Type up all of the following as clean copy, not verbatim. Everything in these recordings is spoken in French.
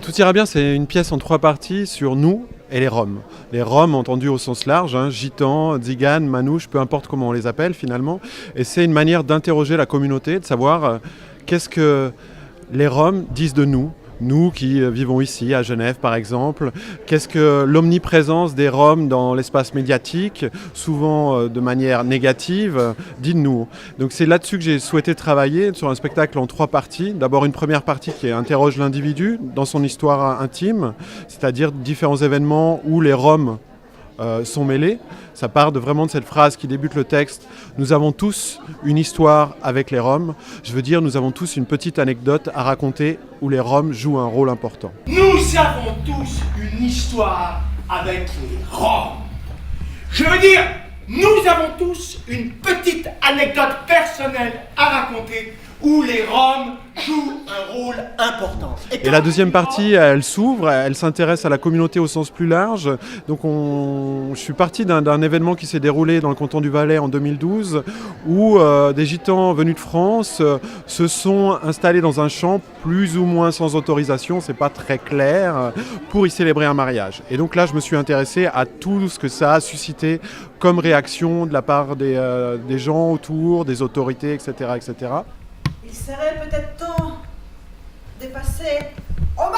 Tout ira bien, c'est une pièce en 3 parties sur nous et les Roms. Les Roms entendus au sens large, gitans, tziganes, manouches, peu importe comment on les appelle finalement. Et c'est une manière d'interroger la communauté, de savoir qu'est-ce que les Roms disent de nous. Nous qui vivons ici, à Genève par exemple, qu'est-ce que l'omniprésence des Roms dans l'espace médiatique, souvent de manière négative, dit de nous. Donc c'est là-dessus que j'ai souhaité travailler, sur un spectacle en 3 parties. D'abord une première partie qui interroge l'individu dans son histoire intime, c'est-à-dire différents événements où les Roms sont mêlés. Ça part vraiment de cette phrase qui débute le texte. Nous avons tous une histoire avec les Roms. Je veux dire, nous avons tous une petite anecdote à raconter où les Roms jouent un rôle important. Nous avons tous une histoire avec les Roms. Je veux dire, nous avons tous une petite anecdote personnelle à raconter où les Roms jouent un rôle important. Et la deuxième partie, elle s'ouvre, elle s'intéresse à la communauté au sens plus large. Donc je suis parti d'un événement qui s'est déroulé dans le canton du Valais en 2012, où des gitans venus de France se sont installés dans un champ, plus ou moins sans autorisation, c'est pas très clair, pour y célébrer un mariage. Et donc là, je me suis intéressé à tout ce que ça a suscité comme réaction de la part des gens autour, des autorités, etc., etc. Il serait peut-être temps de passer au mariage.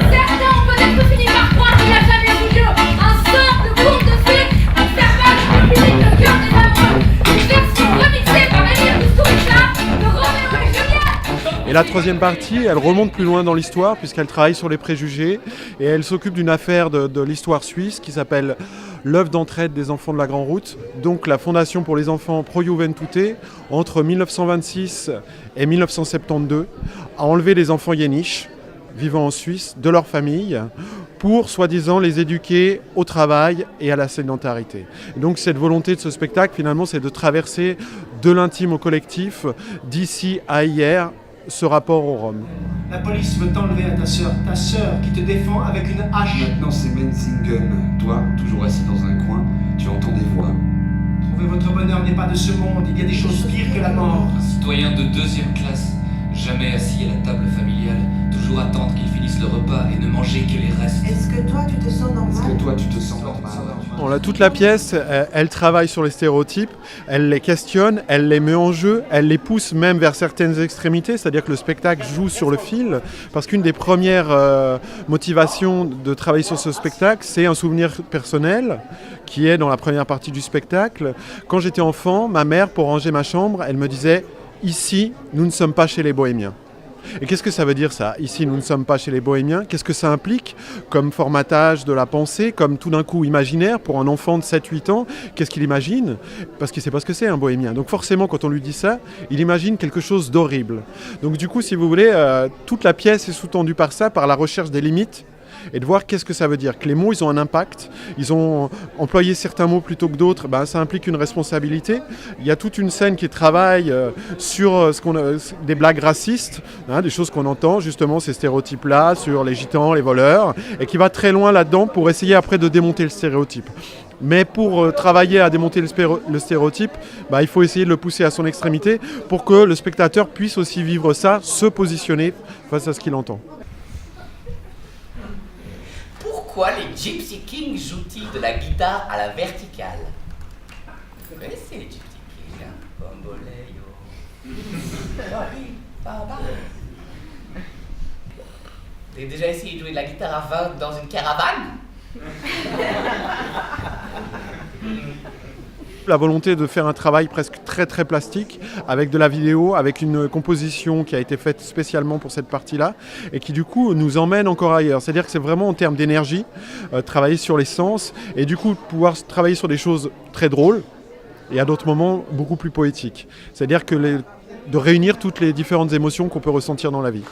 Certains ont peut-être fini par croire qu'il n'a jamais vu Dieu. Un simple conte de fées, un servage qui publie le cœur des amoureux. Une version remixée par Émile Kusturica de Roméo et Juliette. Et la troisième partie, elle remonte plus loin dans l'histoire puisqu'elle travaille sur les préjugés et elle s'occupe d'une affaire de l'histoire suisse qui s'appelle l'œuvre d'entraide des enfants de la Grande Route, donc la fondation pour les enfants Pro Juventute, entre 1926 et 1972, a enlevé les enfants yéniches vivant en Suisse de leur famille pour, soi-disant, les éduquer au travail et à la sédentarité. Et donc cette volonté de ce spectacle, finalement, c'est de traverser de l'intime au collectif, d'ici à hier, ce rapport aux Roms. La police veut t'enlever à ta sœur qui te défend avec une hache. Maintenant c'est Menzingen. Toi, toujours assis dans un coin, tu entends des voix. Trouver votre bonheur n'est pas de ce monde, il y a des choses pires que la mort. Un citoyen de 2e classe, jamais assis à la table familiale, toujours attendre qu'ils finissent le repas et ne manger que les restes. Est-ce que toi tu te sens normal? Est-ce que toi tu te sens normal? Toute la pièce, elle travaille sur les stéréotypes, elle les questionne, elle les met en jeu, elle les pousse même vers certaines extrémités, c'est-à-dire que le spectacle joue sur le fil, parce qu'une des premières motivations de travailler sur ce spectacle, c'est un souvenir personnel qui est dans la première partie du spectacle. Quand j'étais enfant, ma mère, pour ranger ma chambre, elle me disait « Ici, nous ne sommes pas chez les bohémiens ». Et qu'est-ce que ça veut dire ça? Ici, nous ne sommes pas chez les bohémiens. Qu'est-ce que ça implique comme formatage de la pensée, comme tout d'un coup imaginaire pour un enfant de 7-8 ans? Qu'est-ce qu'il imagine? Parce qu'il ne sait pas ce que c'est un bohémien. Donc forcément, quand on lui dit ça, il imagine quelque chose d'horrible. Donc du coup, si vous voulez, toute la pièce est sous-tendue par ça, par la recherche des limites, et de voir qu'est-ce que ça veut dire. Que les mots, ils ont un impact. Ils ont employé certains mots plutôt que d'autres. Ça implique une responsabilité. Il y a toute une scène qui travaille sur des blagues racistes, des choses qu'on entend, justement, ces stéréotypes-là, sur les gitans, les voleurs, et qui va très loin là-dedans pour essayer après de démonter le stéréotype. Mais pour travailler à démonter le stéréotype, il faut essayer de le pousser à son extrémité pour que le spectateur puisse aussi vivre ça, se positionner face à ce qu'il entend. Pourquoi les Gypsy Kings jouent-ils de la guitare à la verticale? Vous connaissez les Gypsy Kings, hein? Bamboleyo. Joli, baba. Vous avez déjà essayé de jouer de la guitare à vin dans une caravane? La volonté de faire un travail presque très très plastique avec de la vidéo, avec une composition qui a été faite spécialement pour cette partie-là et qui du coup nous emmène encore ailleurs. C'est-à-dire que c'est vraiment en termes d'énergie, travailler sur les sens et du coup pouvoir travailler sur des choses très drôles et à d'autres moments beaucoup plus poétiques. C'est-à-dire que de réunir toutes les différentes émotions qu'on peut ressentir dans la vie.